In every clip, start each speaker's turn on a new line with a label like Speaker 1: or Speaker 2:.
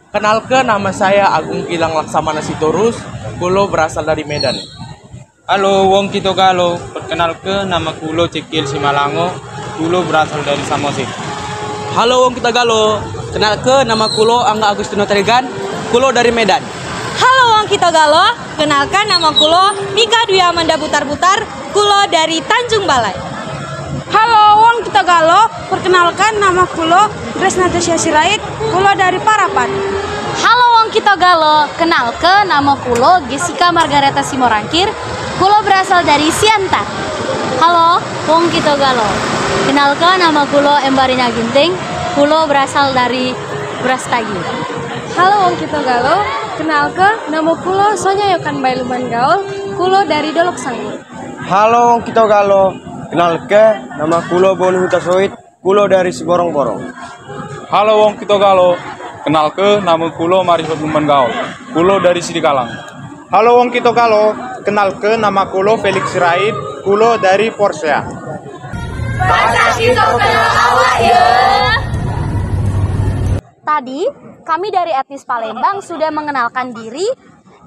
Speaker 1: Kenalkan, nama saya Agung Gilang Laksamana Sitorus. Kulo berasal dari Medan.
Speaker 2: Halo, wong kita galo. Perkenalkan, nama kulo Cekil Simalango. Kulo berasal dari Samosir.
Speaker 3: Halo wong kita galo. Kenalkan, nama kulo Angga Agustino Tregan. Kulo dari Medan.
Speaker 4: Halo wong kita galo. Kenalkan, nama kulo Mika Dwi Amanda Butar-Butar. Kulo dari Tanjung Balai.
Speaker 5: Halo wong kita galo. Perkenalkan, nama kulo Grace Natasha Sirait. Kulo dari Parapat.
Speaker 6: Halo wong kita galo. Kenalkan, nama kulo Jessica Margareta Simorangkir. Kulo berasal dari Siantar. Halo wong kita galo. Kenalkan, nama kulo Embarina Ginting. Kulo berasal dari Brastagi.
Speaker 5: Halo wong kita galo. Kenalkan, nama kulo Sonya Yokan Bailuman Gaul. Kulo dari Dolok Sanggur.
Speaker 7: Halo wong kita galo. Kenalkan, nama kulo Boni Hutasoit. Kulo dari Siborong-Borong.
Speaker 2: Halo wong kita galo. Kenalkan, nama kulo Marisot Luman Gaul. Kulo dari Sidikalang.
Speaker 8: Halo wong kita galo. Kenalkan, nama kulo Felix Sirait. Kulo dari Porsea.
Speaker 6: Tadi kami dari etnis Palembang sudah mengenalkan diri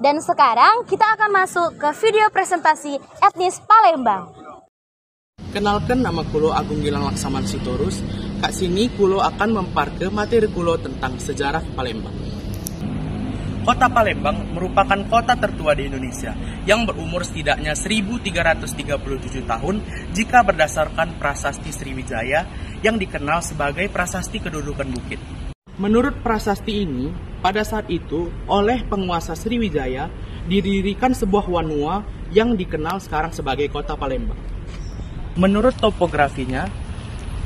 Speaker 6: dan sekarang kita akan masuk ke video presentasi etnis Palembang.
Speaker 1: Kenalkan, nama kulo Agung Gilang Laksamana Sitorus. Kak sini kulo akan memparke materi kulo tentang sejarah Palembang. Kota Palembang merupakan kota tertua di Indonesia yang berumur setidaknya 1337 tahun jika berdasarkan Prasasti Sriwijaya yang dikenal sebagai Prasasti Kedudukan Bukit. Menurut prasasti ini, pada saat itu oleh penguasa Sriwijaya didirikan sebuah wanua yang dikenal sekarang sebagai Kota Palembang. Menurut topografinya,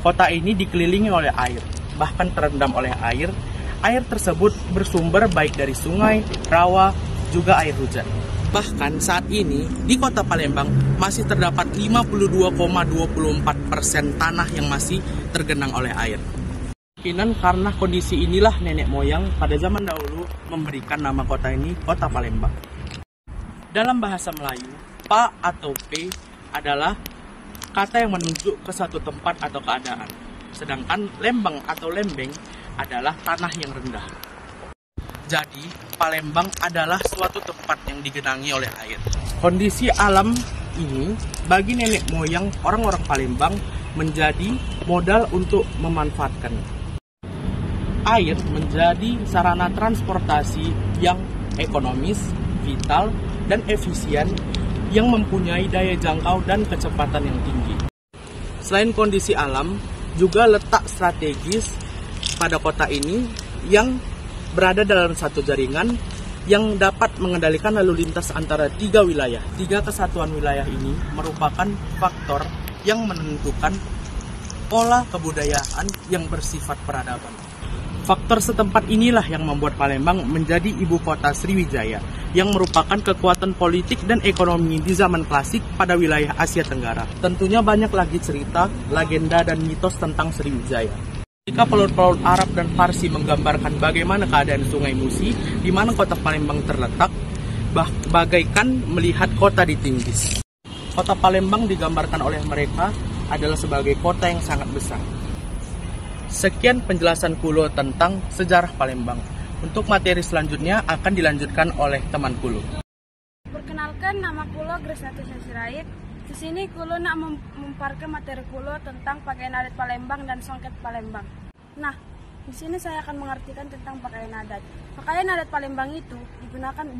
Speaker 1: kota ini dikelilingi oleh air, bahkan terendam oleh air. Air tersebut bersumber baik dari sungai, rawa, juga air hujan. Bahkan saat ini di kota Palembang masih terdapat 52,24% tanah yang masih tergenang oleh air. Kemungkinan karena kondisi inilah nenek moyang pada zaman dahulu memberikan nama kota ini Kota Palembang. Dalam bahasa Melayu, Pa atau P adalah kata yang menunjuk ke suatu tempat atau keadaan. Sedangkan Lembang atau Lembeng adalah tanah yang rendah. Jadi, Palembang adalah suatu tempat yang digenangi oleh air. Kondisi alam ini bagi nenek moyang orang-orang Palembang menjadi modal untuk memanfaatkannya. Air menjadi sarana transportasi yang ekonomis, vital, dan efisien yang mempunyai daya jangkau dan kecepatan yang tinggi. Selain kondisi alam, juga letak strategis pada kota ini yang berada dalam satu jaringan yang dapat mengendalikan lalu lintas antara tiga wilayah. Tiga kesatuan wilayah ini merupakan faktor yang menentukan pola kebudayaan yang bersifat peradaban. Faktor setempat inilah yang membuat Palembang menjadi ibu kota Sriwijaya yang merupakan kekuatan politik dan ekonomi di zaman klasik pada wilayah Asia Tenggara. Tentunya banyak lagi cerita, legenda, dan mitos tentang Sriwijaya. Jika pelaut-pelaut Arab dan Parsi menggambarkan bagaimana keadaan Sungai Musi di mana kota Palembang terletak, bagaikan melihat kota ditinggis. Kota Palembang digambarkan oleh mereka adalah sebagai kota yang sangat besar. Sekian penjelasan kulo tentang sejarah Palembang. Untuk materi selanjutnya akan dilanjutkan oleh teman kulo.
Speaker 5: Perkenalkan, nama kulo Grace Natasha Sirait. Di sini kulo nak memparke materi kulo tentang pakaian adat Palembang dan songket Palembang. Nah, di sini saya akan mengartikan tentang pakaian adat. Pakaian adat Palembang itu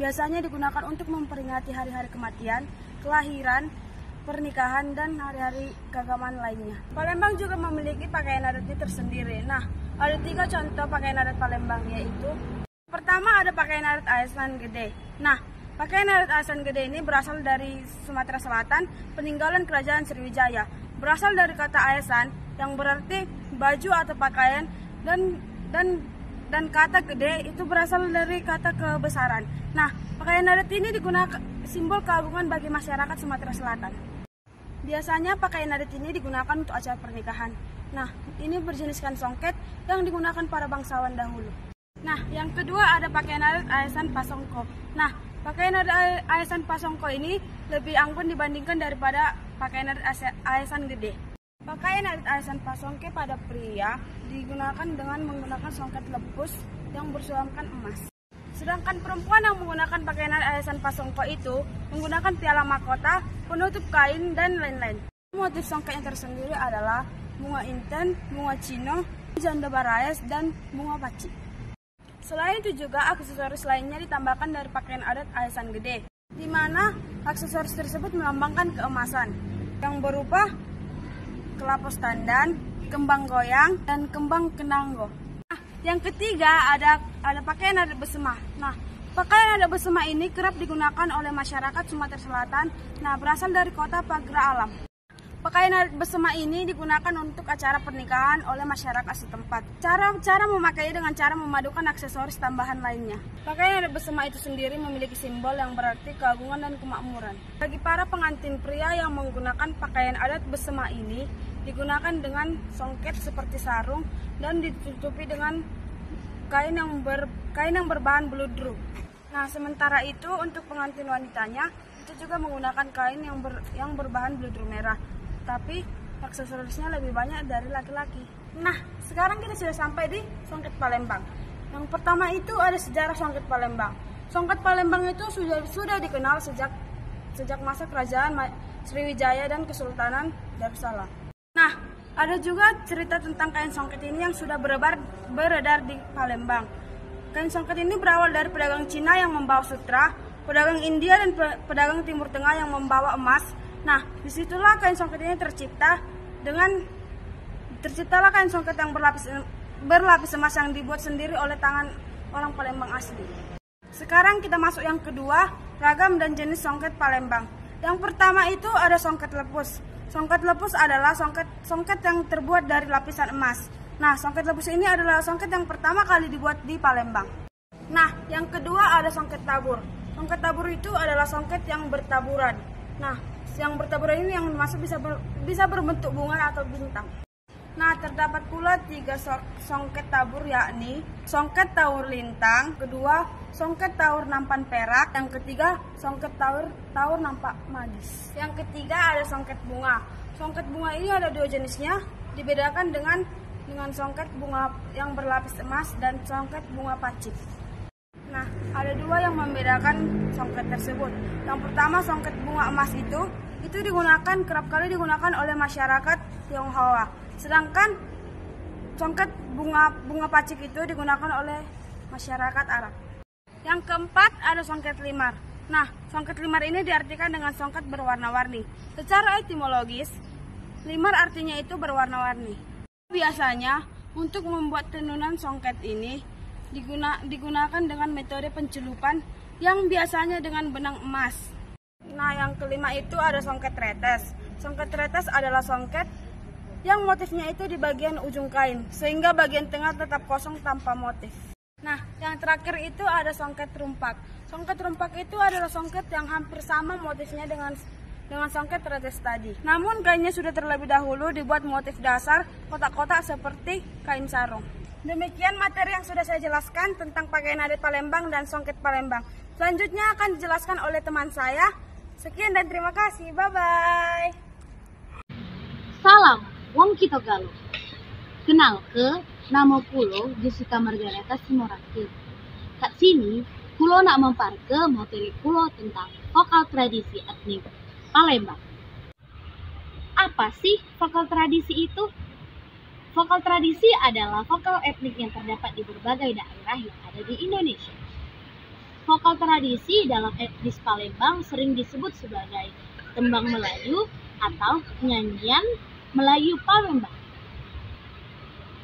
Speaker 5: biasanya digunakan untuk memperingati hari-hari kematian, kelahiran, pernikahan, dan hari-hari keagamaan lainnya. Palembang juga memiliki pakaian adatnya tersendiri. Nah, ada 3 contoh pakaian adat Palembang, yaitu pertama ada pakaian adat Aesan Gede. Nah, pakaian adat Aesan Gede ini berasal dari Sumatera Selatan, peninggalan kerajaan Sriwijaya. Berasal dari kata Aesan yang berarti baju atau pakaian, dan kata gede itu berasal dari kata kebesaran. Nah, pakaian adat ini digunakan simbol keagungan bagi masyarakat Sumatera Selatan. Biasanya pakaian adat ini digunakan untuk acara pernikahan. Nah, ini berjeniskan songket yang digunakan para bangsawan dahulu. Nah, yang kedua ada pakaian adat Aesan Pasongko. Nah, pakaian adat Aesan Pasongko ini lebih anggun dibandingkan daripada pakaian adat Aesan Gede. Pakaian adat arisan pasongke pada pria digunakan dengan menggunakan songket lepus yang bersulamkan emas. Sedangkan perempuan yang menggunakan pakaian adat arisan pasongko itu menggunakan piala mahkota, penutup kain, dan lain-lain. Motif songketnya tersendiri adalah bunga inten, bunga cino, janda baraes, dan bunga paci. Selain itu juga aksesoris lainnya ditambahkan dari pakaian adat arisan gede, di mana aksesoris tersebut melambangkan keemasan yang berupa kelapos tandan, kembang goyang, dan kembang kenanggo. Nah, yang ketiga ada pakaian adat besemah. Nah, pakaian adat besemah ini kerap digunakan oleh masyarakat Sumatera Selatan. Nah, berasal dari kota Pagra Alam. Pakaian adat besemah ini digunakan untuk acara pernikahan oleh masyarakat setempat. Cara memakainya dengan cara memadukan aksesoris tambahan lainnya. Pakaian adat besemah itu sendiri memiliki simbol yang berarti keagungan dan kemakmuran. Bagi para pengantin pria yang menggunakan pakaian adat besemah ini, digunakan dengan songket seperti sarung dan ditutupi dengan kain yang berbahan beludru. Nah, sementara itu untuk pengantin wanitanya itu juga menggunakan kain yang berbahan beludru merah. Tapi aksesorisnya lebih banyak dari laki-laki. Nah, sekarang kita sudah sampai di songket Palembang. Yang pertama itu ada sejarah songket Palembang. Songket Palembang itu sudah dikenal sejak masa kerajaan Sriwijaya dan Kesultanan Darussalam. Nah, ada juga cerita tentang kain songket ini yang sudah beredar di Palembang. Kain songket ini berawal dari pedagang Cina yang membawa sutra, pedagang India dan pedagang Timur Tengah yang membawa emas. Nah, disitulah kain songket ini terciptalah kain songket yang berlapis emas yang dibuat sendiri oleh tangan orang Palembang asli. Sekarang kita masuk yang kedua, ragam dan jenis songket Palembang. Yang pertama itu ada songket lepus. Songket lepus adalah songket yang terbuat dari lapisan emas. Nah, songket lepus ini adalah songket yang pertama kali dibuat di Palembang. Nah, yang kedua ada songket tabur. Songket tabur itu adalah songket yang bertaburan. Nah, yang bertaburan ini yang masuk bisa berbentuk bunga atau bintang. Nah, terdapat pula 3 songket tabur, yakni songket taur lintang, kedua songket taur nampan perak, yang ketiga songket taur nampak magis. Yang ketiga ada songket bunga. Songket bunga ini ada 2 jenisnya, dibedakan dengan songket bunga yang berlapis emas dan songket bunga pacik. Nah, ada 2 yang membedakan songket tersebut. Yang pertama, songket bunga emas itu kerap kali digunakan oleh masyarakat Tionghoa. Sedangkan songket bunga pacik itu digunakan oleh masyarakat Arab. Yang keempat ada songket limar. Nah, songket limar ini diartikan dengan songket berwarna-warni. Secara etimologis, limar artinya itu berwarna-warni. Biasanya untuk membuat tenunan songket ini digunakan dengan metode pencelupan yang biasanya dengan benang emas. Nah, yang kelima itu ada songket tretes. Songket tretes adalah songket yang motifnya itu di bagian ujung kain, sehingga bagian tengah tetap kosong tanpa motif. Nah, yang terakhir itu ada songket rumpak. Songket rumpak itu adalah songket yang hampir sama motifnya dengan songket tretes tadi. Namun kainnya sudah terlebih dahulu dibuat motif dasar kotak-kotak seperti kain sarung. Demikian materi yang sudah saya jelaskan tentang pakaian adat Palembang dan songket Palembang. Selanjutnya akan dijelaskan oleh teman saya. Sekian dan terima kasih. Bye-bye.
Speaker 6: Salam, wong kita galo. Kenal ke nama kulo Jessica Margareta Simorangkir. Kat sini, kulo nak memparke materi kulo tentang vokal tradisi etnik Palembang. Apa sih vokal tradisi itu? Vokal tradisi adalah vokal etnik yang terdapat di berbagai daerah yang ada di Indonesia. Vokal tradisi dalam etnis Palembang sering disebut sebagai tembang Melayu atau nyanyian Melayu Palembang.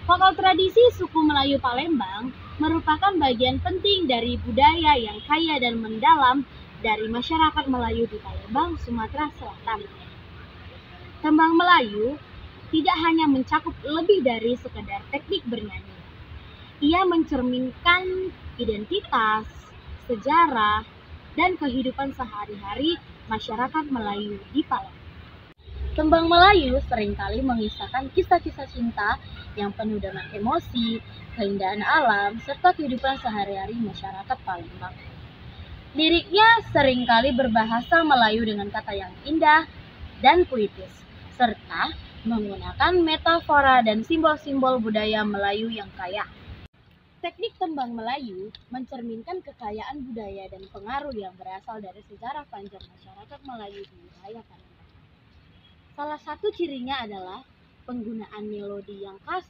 Speaker 6: Vokal tradisi suku Melayu Palembang merupakan bagian penting dari budaya yang kaya dan mendalam dari masyarakat Melayu di Palembang, Sumatera Selatan. Tembang Melayu tidak hanya mencakup lebih dari sekedar teknik bernyanyi. Ia mencerminkan identitas, sejarah, dan kehidupan sehari-hari masyarakat Melayu di Palembang. Tembang Melayu seringkali mengisahkan kisah-kisah cinta yang penuh dengan emosi, keindahan alam, serta kehidupan sehari-hari masyarakat Palembang. Liriknya seringkali berbahasa Melayu dengan kata yang indah dan puitis, serta menggunakan metafora dan simbol-simbol budaya Melayu yang kaya. Teknik tembang Melayu mencerminkan kekayaan budaya dan pengaruh yang berasal dari sejarah panjang masyarakat Melayu di wilayah Palembang. Salah satu cirinya adalah penggunaan melodi yang khas,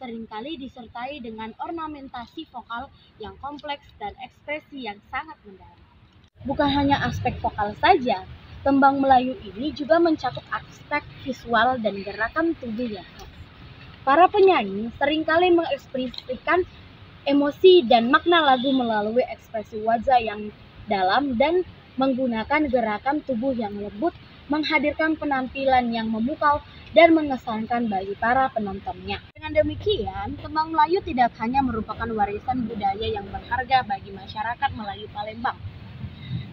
Speaker 6: seringkali disertai dengan ornamentasi vokal yang kompleks dan ekspresi yang sangat mendalam. Bukan hanya aspek vokal saja, tembang Melayu ini juga mencakup aspek visual dan gerakan tubuh yang khas. Para penyanyi seringkali mengekspresikan emosi dan makna lagu melalui ekspresi wajah yang dalam dan menggunakan gerakan tubuh yang lembut, menghadirkan penampilan yang memukau dan mengesankan bagi para penontonnya. Dengan demikian, tembang Melayu tidak hanya merupakan warisan budaya yang berharga bagi masyarakat Melayu Palembang,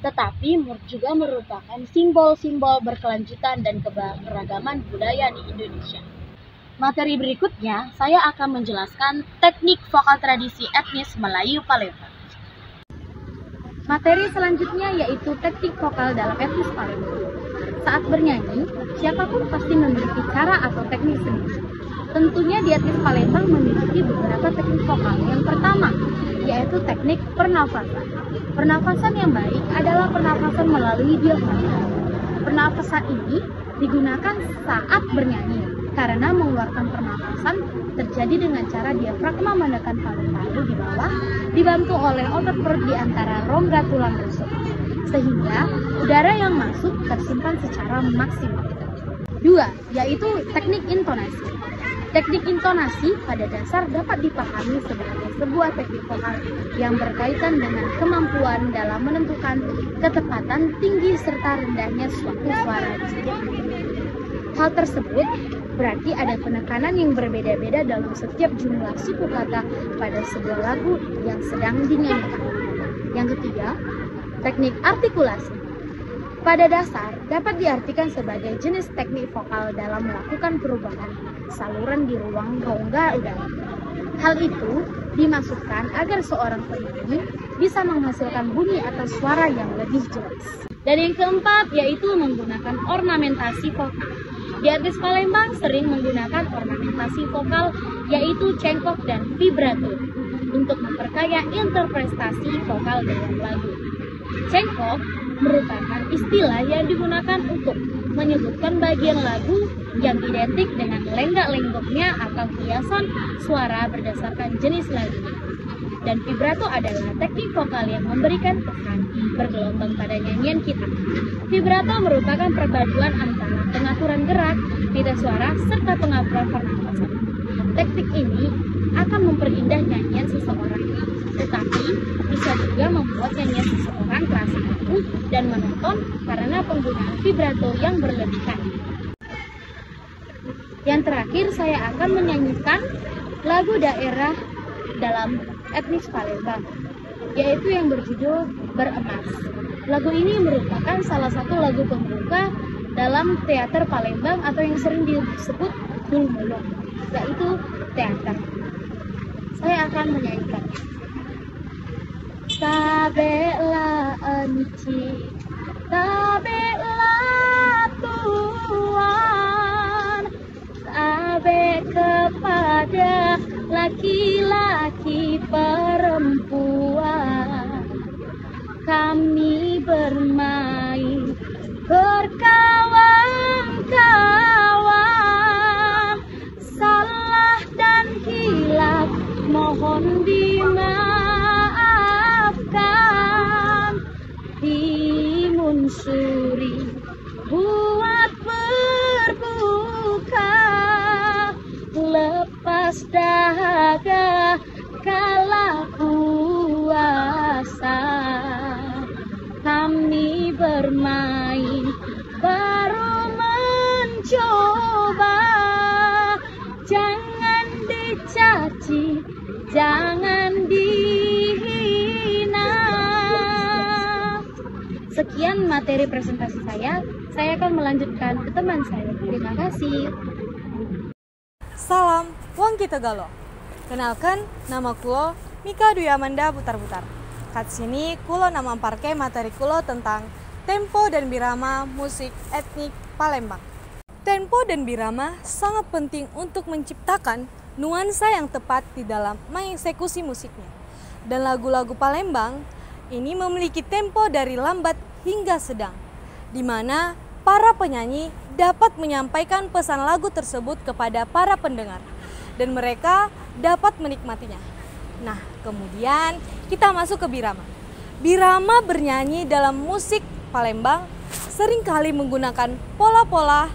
Speaker 6: tetapi juga merupakan simbol-simbol berkelanjutan dan keberagaman budaya di Indonesia. Materi berikutnya, saya akan menjelaskan teknik vokal tradisi etnis Melayu Palembang. Materi selanjutnya yaitu teknik vokal dalam etnis Palembang. Saat bernyanyi, siapapun pasti memiliki cara atau teknik sendiri. Tentunya di etnis Palembang memiliki beberapa teknik vokal. Yang pertama, yaitu teknik pernafasan. Pernafasan yang baik adalah pernafasan melalui diafragma. Pernafasan ini digunakan saat bernyanyi, karena mengeluarkan pernafasan terjadi dengan cara diafragma menekan paru-paru di bawah, dibantu oleh otot perut di antara rongga tulang rusuk, sehingga udara yang masuk tersimpan secara maksimal. 2. Yaitu teknik intonasi. Teknik intonasi pada dasar dapat dipahami sebagai sebuah teknik vokal yang berkaitan dengan kemampuan dalam menentukan ketepatan tinggi serta rendahnya suatu suara di setiap titik. Hal tersebut berarti ada penekanan yang berbeda-beda dalam setiap jumlah suku kata pada sebuah lagu yang sedang dinyanyikan. Yang ketiga, teknik artikulasi. Pada dasar dapat diartikan sebagai jenis teknik vokal dalam melakukan perubahan saluran di ruang rongga udara. Hal itu dimaksudkan agar seorang penyanyi bisa menghasilkan bunyi atau suara yang lebih jelas. Dan yang keempat yaitu menggunakan ornamentasi vokal. Di etnis Palembang sering menggunakan ornamentasi vokal yaitu cengkok dan vibrato untuk memperkaya interpretasi vokal dalam lagu. Cengkok merupakan istilah yang digunakan untuk menyebutkan bagian lagu yang identik dengan lenggak-lenggoknya atau hiasan suara berdasarkan jenis lagu. Dan vibrato adalah teknik vokal yang memberikan pesan bergelombang pada nyanyian kita. Vibrato merupakan perpaduan antara pengaturan gerak, pita suara, serta pengaturan pernafasan. Teknik ini akan memperindah nyanyian seseorang, tetapi bisa juga membuat nyanyian seseorang terasa kaku dan monoton karena penggunaan vibrato yang berlebihan. Yang terakhir, saya akan menyanyikan lagu daerah dalam etnis Palembang, yaitu yang berjudul Beremas. Lagu ini merupakan salah satu lagu pembuka dalam teater Palembang atau yang sering disebut Dulmulung, yaitu teater. Saya akan menyanyikan. Tabela enci, tabela tuan, tabe kepada laki-laki perempuan. Kami bermain berkawan-kawan, salah dan hilaf mohon dimaafkan. Timun suri buat berbuka, lepas dahaga kala puasa. Kami bermain baru mencoba, jangan dicaci, jangan dihina. Sekian materi presentasi saya akan melanjutkan ke teman saya. Terima kasih.
Speaker 4: Salam Wong Kitogalo. Kenalkan, nama kulo Mika Dwi Amanda Butar-Butar. Kat sini kulo nama amparke materi kulo tentang tempo dan birama musik etnik Palembang. Tempo dan birama sangat penting untuk menciptakan nuansa yang tepat di dalam mengeksekusi musiknya. Dan lagu-lagu Palembang ini memiliki tempo dari lambat hingga sedang, di mana para penyanyi dapat menyampaikan pesan lagu tersebut kepada para pendengar dan mereka dapat menikmatinya. Nah, kemudian kita masuk ke birama. Birama bernyanyi dalam musik Palembang seringkali menggunakan pola-pola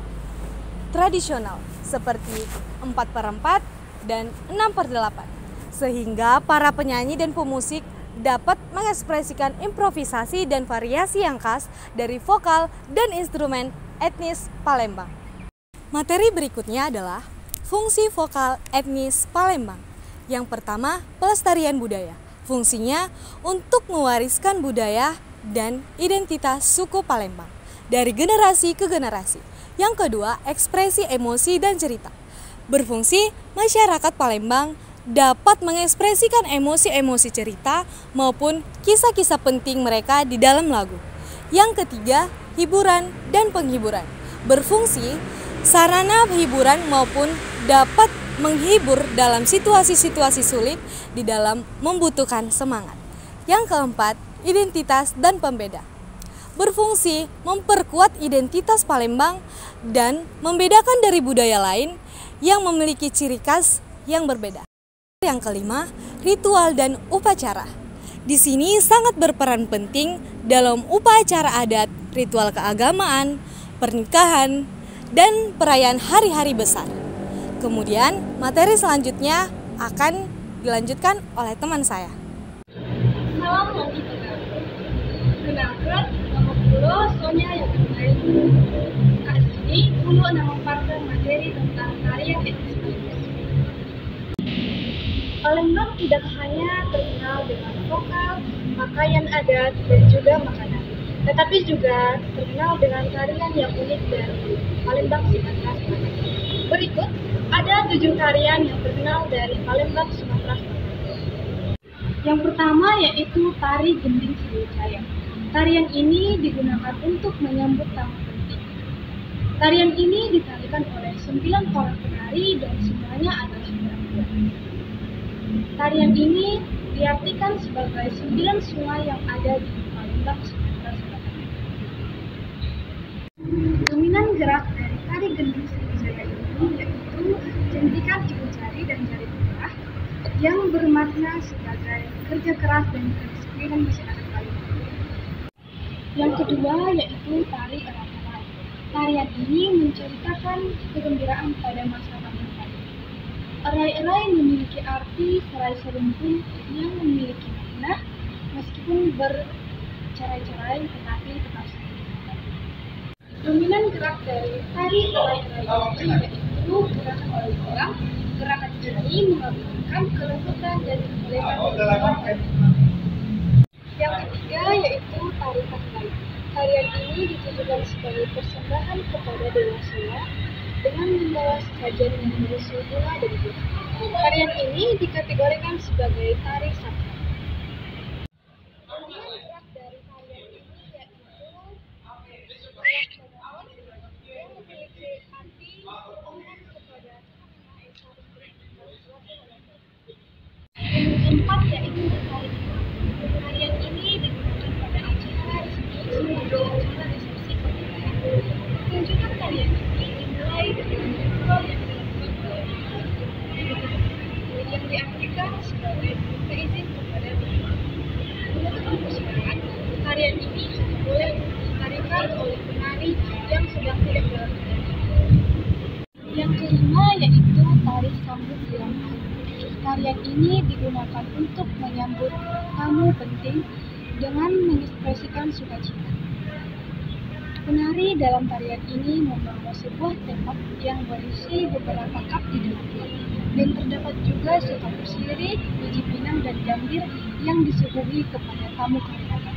Speaker 4: tradisional seperti 4/4 dan 6/8, sehingga para penyanyi dan pemusik dapat mengekspresikan improvisasi dan variasi yang khas dari vokal dan instrumen etnis Palembang. Materi berikutnya adalah fungsi vokal etnis Palembang. Yang pertama, pelestarian budaya. Fungsinya untuk mewariskan budaya dan identitas suku Palembang dari generasi ke generasi. Yang kedua, ekspresi emosi dan cerita. Berfungsi, masyarakat Palembang dapat mengekspresikan emosi-emosi cerita maupun kisah-kisah penting mereka di dalam lagu. Yang ketiga, hiburan dan penghiburan. Berfungsi, sarana hiburan maupun dapat menghibur dalam situasi-situasi sulit di dalam membutuhkan semangat. Yang keempat, identitas dan pembeda. Berfungsi memperkuat identitas Palembang dan membedakan dari budaya lain yang memiliki ciri khas yang berbeda. Yang kelima, ritual dan upacara. Di sini sangat berperan penting dalam upacara adat, ritual keagamaan, pernikahan, dan perayaan hari-hari besar. Kemudian, materi selanjutnya akan dilanjutkan oleh teman saya.
Speaker 5: Salam Wongki Togalu. Kenalkan, nama kulo Sonya yang bermain. Kak sini kulo nama partner materi tentang tarian etnis Palembang. Palembang tidak hanya terkenal dengan vokal, pakaian adat, dan juga makanan, tetapi juga terkenal dengan tarian yang unik dari Palembang Sumatera Selatan. Berikut ada 7 tarian yang terkenal dari Palembang Sumatera Selatan. Yang pertama yaitu tari gending Sriwijaya. Tarian ini digunakan untuk menyambut tamu penting. Tarian ini ditarikan oleh 9 orang penari dan semuanya adalah perempuan. Tarian ini diartikan sebagai 9 sungai yang ada di Palembang Sumatera Selatan. Dominan gerak dari tari gending Sriwijaya ini yaitu jentikan ibu jari dan jari tengah yang bermakna sebagai kerja keras dan kedisiplinan masyarakat Palembang. Yang kedua yaitu tari erat-erat. Tarian ini menceritakan kegembiraan pada masa panen padi. Erai-erai memiliki arti serai serumpun yang memiliki makna meskipun bercerai-cerai tetapi tetap sama. Dominan gerak dari tari erai-erai ini yaitu gerakan oleh-oleh. Gerakan ini mengagumkan kelembutan dan kebolehan. Yang ketiga yaitu tari takbir. Tarian ini ditujukan sebagai persembahan kepada Dewa Sula dengan membawa sajian yang berisi bunga dan buah. Tarian ini dikategorikan sebagai tari sakral. Gerak dari tarian ini yaitu yang memiliki arti mohon kepada yang keempat yaitu tari kembang. Tarian ini digunakan pada acara resmi sebagai acara resepsi pernikahan. Pertunjukan tarian ini dimulai dengan ritual yang dilakukan oleh yang diartikan sebagai meminta izin kepada Tuhan. Menurut masyarakat, tarian ini hanya boleh ditarikan oleh penari yang sedang tidak dalam keadaan. Yang kelima yaitu tari sambut silang tahun. Tarian ini digunakan untuk menyambut tamu penting dengan mengekspresikan sukacita. Penari dalam tarian ini membawa sebuah tembok yang berisi beberapa kap di dalamnya, dan terdapat juga sekapur sirih, biji pinang, dan gambir yang disuguhi kepada tamu kehormatan.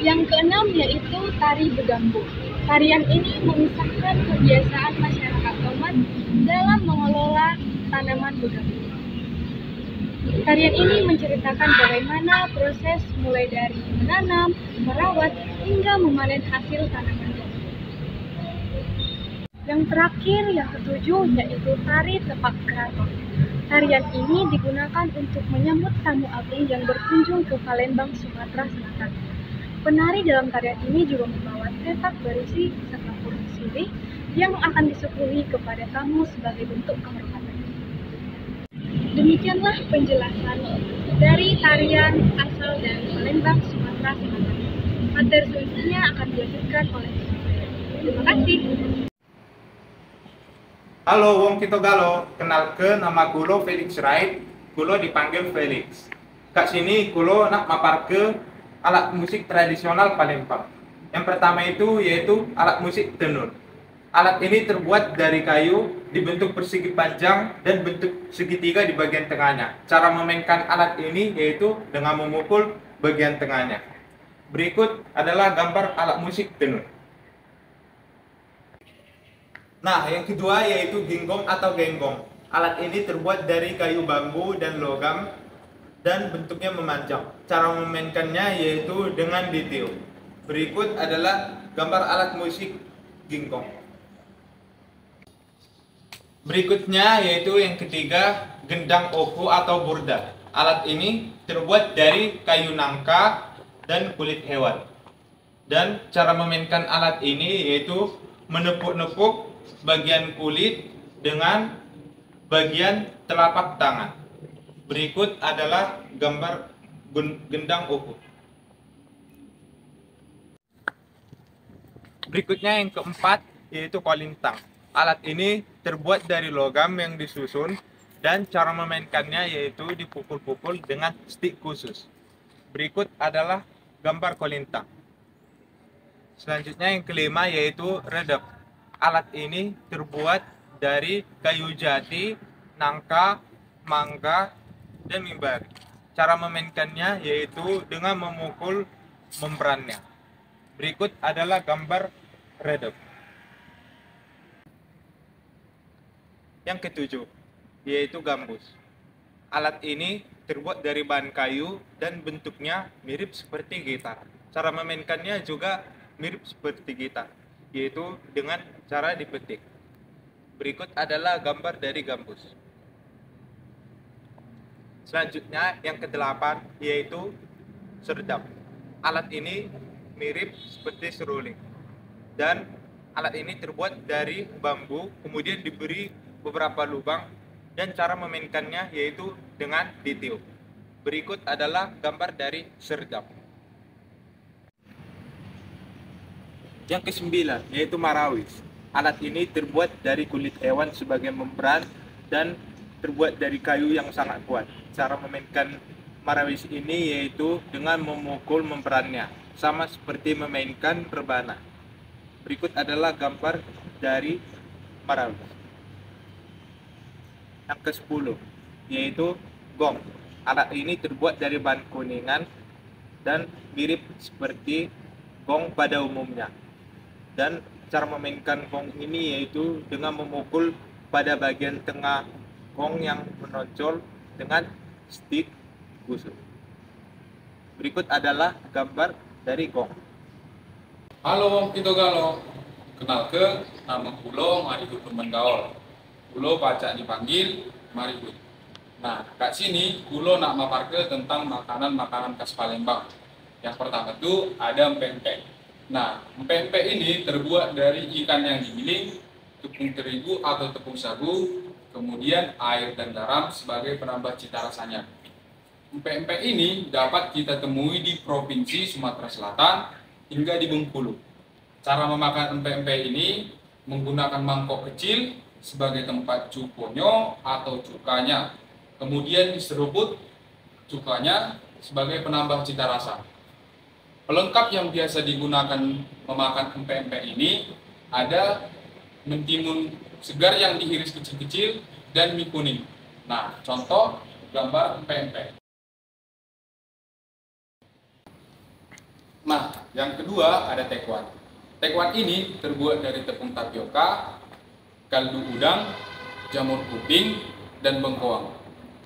Speaker 5: Yang keenam yaitu tari begambuk. Tarian ini memisahkan kebiasaan masyarakat Tomat dalam mengelola tanaman begambuk. Tarian ini menceritakan bagaimana proses mulai dari menanam, merawat, hingga memanen hasil tanaman jambu.
Speaker 9: Yang terakhir, yang ketujuh, yaitu tari tepak keraton. Tarian ini digunakan untuk menyambut tamu agung yang berkunjung ke Palembang, Sumatera Selatan. Penari dalam tarian ini juga membawa setak berisi serta kurung sirih yang akan disuguhi kepada tamu sebagai bentuk kehormatan. Demikianlah penjelasan dari tarian asal dari Palembang, Sumatera Selatan. Materi selanjutnya akan dilanjutkan oleh saya. Terima kasih.
Speaker 8: Halo wong kita galo, kenalke nama kulo Felix Wright, kulo dipanggil Felix. Kak sini kulo nak maparke alat musik tradisional Palembang. Yang pertama itu yaitu alat musik tenun. Alat ini terbuat dari kayu, dibentuk persegi panjang dan bentuk segitiga di bagian tengahnya. Cara memainkan alat ini yaitu dengan memukul bagian tengahnya. Berikut adalah gambar alat musik tenun. Nah, yang kedua yaitu ginggong atau genggong. Alat ini terbuat dari kayu bambu dan logam dan bentuknya memanjang. Cara memainkannya yaitu dengan ditiup. Berikut adalah gambar alat musik ginggong. Berikutnya yaitu yang ketiga, gendang oku atau burda. Alat ini terbuat dari kayu nangka dan kulit hewan. Dan cara memainkan alat ini yaitu menepuk-nepuk bagian kulit dengan bagian telapak tangan. Berikut adalah gambar gendang oku. Berikutnya yang keempat yaitu kolintang. Alat ini terbuat dari logam yang disusun dan cara memainkannya yaitu dipukul-pukul dengan stik khusus. Berikut adalah gambar kolintang. Selanjutnya yang kelima yaitu redep. Alat ini terbuat dari kayu jati, nangka, mangga, dan mimbar. Cara memainkannya yaitu dengan memukul membrannya. Berikut adalah gambar redep. Yang ketujuh yaitu gambus. Alat ini terbuat dari bahan kayu dan bentuknya mirip seperti gitar. Cara memainkannya juga mirip seperti gitar, yaitu dengan cara dipetik. Berikut adalah gambar dari gambus. Selanjutnya yang kedelapan yaitu serdap. Alat ini mirip seperti seruling. Dan alat ini terbuat dari bambu, kemudian diberi beberapa lubang dan cara memainkannya yaitu dengan ditiup. Berikut adalah gambar dari serdap. Yang kesembilan yaitu marawis. Alat ini terbuat dari kulit hewan sebagai membran dan terbuat dari kayu yang sangat kuat. Cara memainkan marawis ini yaitu dengan memukul membrannya, sama seperti memainkan rebana. Berikut adalah gambar dari marawis. Yang ke-10 yaitu gong. Alat ini terbuat dari bahan kuningan dan mirip seperti gong pada umumnya. Dan cara memainkan gong ini yaitu dengan memukul pada bagian tengah gong yang menonjol dengan stik khusus. Berikut adalah gambar dari gong.
Speaker 10: Halo wong kita galo, kenalke nama kulo Marihut Gaul. Kulo baca dipanggil Marihut. Nah, kat sini kulo nak maparke tentang makanan-makanan khas Palembang. Yang pertama itu ada empek-empek. Nah, empek-empek ini terbuat dari ikan yang digiling, tepung terigu atau tepung sagu, kemudian air dan garam sebagai penambah cita rasanya. Empek-empek ini dapat kita temui di Provinsi Sumatera Selatan hingga di Bengkulu. Cara memakan empek-empek ini menggunakan mangkok kecil sebagai tempat cukonyo atau cukanya. Kemudian diseruput cukanya sebagai penambah cita rasa. Pelengkap yang biasa digunakan memakan empek-empek ini ada mentimun segar yang diiris kecil-kecil dan mie kuning. Nah, contoh gambar empek-empek. Nah, yang kedua ada tekwan. Tekwan ini terbuat dari tepung tapioka, kaldu udang, jamur kuping, dan bengkoang.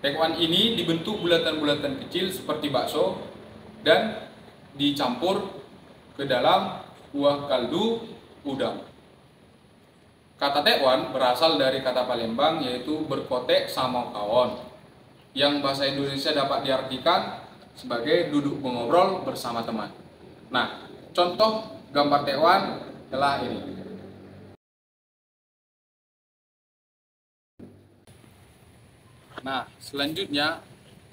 Speaker 10: Tekwan ini dibentuk bulatan-bulatan kecil seperti bakso dan dicampur ke dalam kuah kaldu udang. Kata tekwan berasal dari kata Palembang yaitu berkotek sama kawan, yang bahasa Indonesia dapat diartikan sebagai duduk mengobrol bersama teman. Nah, contoh gambar tekwan adalah ini. Nah, selanjutnya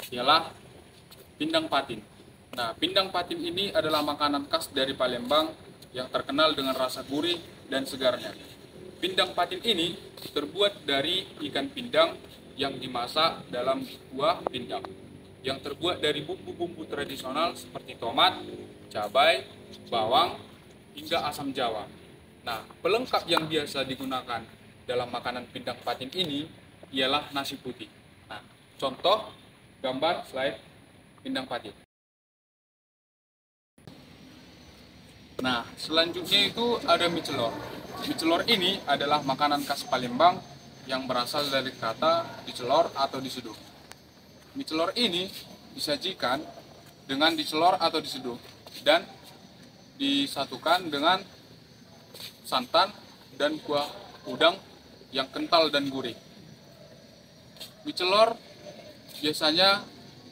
Speaker 10: ialah pindang patin. Nah, pindang patin ini adalah makanan khas dari Palembang yang terkenal dengan rasa gurih dan segarnya. Pindang patin ini terbuat dari ikan pindang yang dimasak dalam kuah pindang, yang terbuat dari bumbu-bumbu tradisional seperti tomat, cabai, bawang, hingga asam jawa. Nah, pelengkap yang biasa digunakan dalam makanan pindang patin ini ialah nasi putih. Nah, contoh gambar slide pindang patin. Nah, selanjutnya itu ada mie celor. Mie celor ini adalah makanan khas Palembang yang berasal dari kata dicelor atau diseduh. Mie celor ini disajikan dengan dicelor atau diseduh dan disatukan dengan santan dan kuah udang yang kental dan gurih. Mie celor biasanya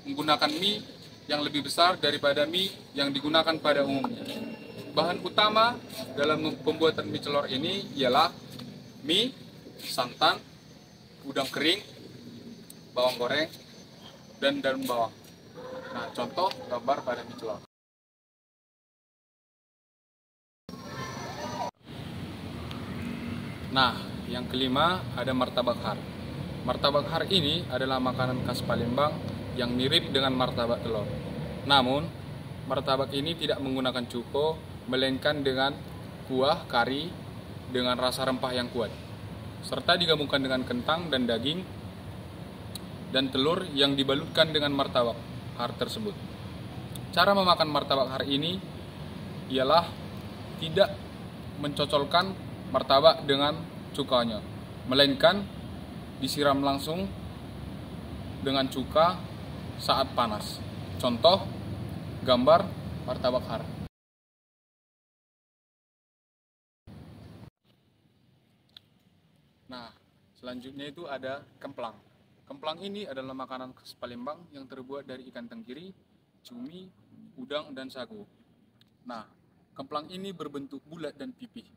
Speaker 10: menggunakan mie yang lebih besar daripada mie yang digunakan pada umumnya. Bahan utama dalam pembuatan mie celor ini ialah mie, santan, udang kering, bawang goreng, dan daun bawang. Nah, contoh gambar pada mie celor. Nah, yang kelima ada martabak har. Martabak har ini adalah makanan khas Palembang yang mirip dengan martabak telur. Namun, martabak ini tidak menggunakan cuko, melainkan dengan kuah kari dengan rasa rempah yang kuat, serta digabungkan dengan kentang dan daging dan telur yang dibalutkan dengan martabak har tersebut. Cara memakan martabak har ini ialah tidak mencocolkan martabak dengan cukanya, melainkan disiram langsung dengan cuka saat panas. Contoh gambar martabak har. Nah, selanjutnya itu ada kemplang. Kemplang ini adalah makanan khas Palembang yang terbuat dari ikan tenggiri, cumi, udang, dan sagu. Nah, kemplang ini berbentuk bulat dan pipih.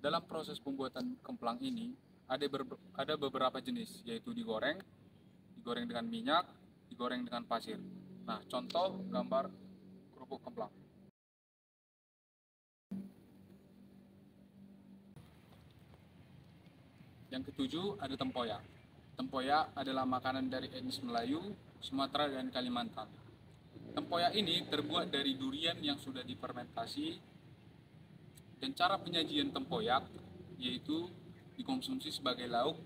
Speaker 10: Dalam proses pembuatan kemplang ini, ada beberapa jenis, yaitu digoreng dengan minyak, digoreng dengan pasir. Nah, contoh gambar kerupuk kemplang. Yang ketujuh ada tempoyak. Tempoyak adalah makanan dari etnis Melayu, Sumatera, dan Kalimantan. Tempoyak ini terbuat dari durian yang sudah difermentasi, dan cara penyajian tempoyak yaitu dikonsumsi sebagai lauk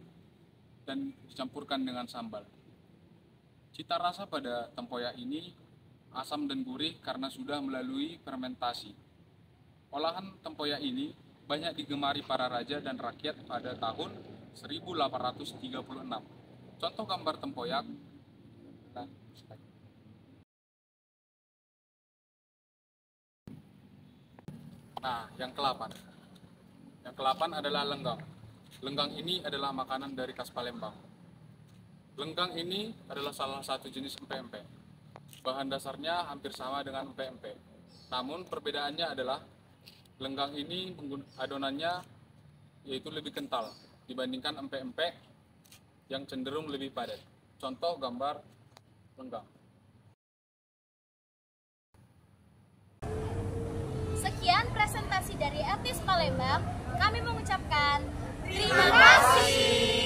Speaker 10: dan dicampurkan dengan sambal. Cita rasa pada tempoyak ini asam dan gurih karena sudah melalui fermentasi. Olahan tempoyak ini banyak digemari para raja dan rakyat pada tahun 1836. Contoh gambar tempoyak. Nah, yang ke-8. Yang ke-8 adalah lenggang. Lenggang ini adalah makanan dari khas Palembang. Lenggang ini adalah salah satu jenis empek-empek. Bahan dasarnya hampir sama dengan empek-empek. Namun perbedaannya adalah lenggang ini adonannya yaitu lebih kental dibandingkan empek-empek yang cenderung lebih padat. Contoh gambar lenggang.
Speaker 6: Sekian presentasi dari etnis Palembang. Kami mengucapkan terima kasih.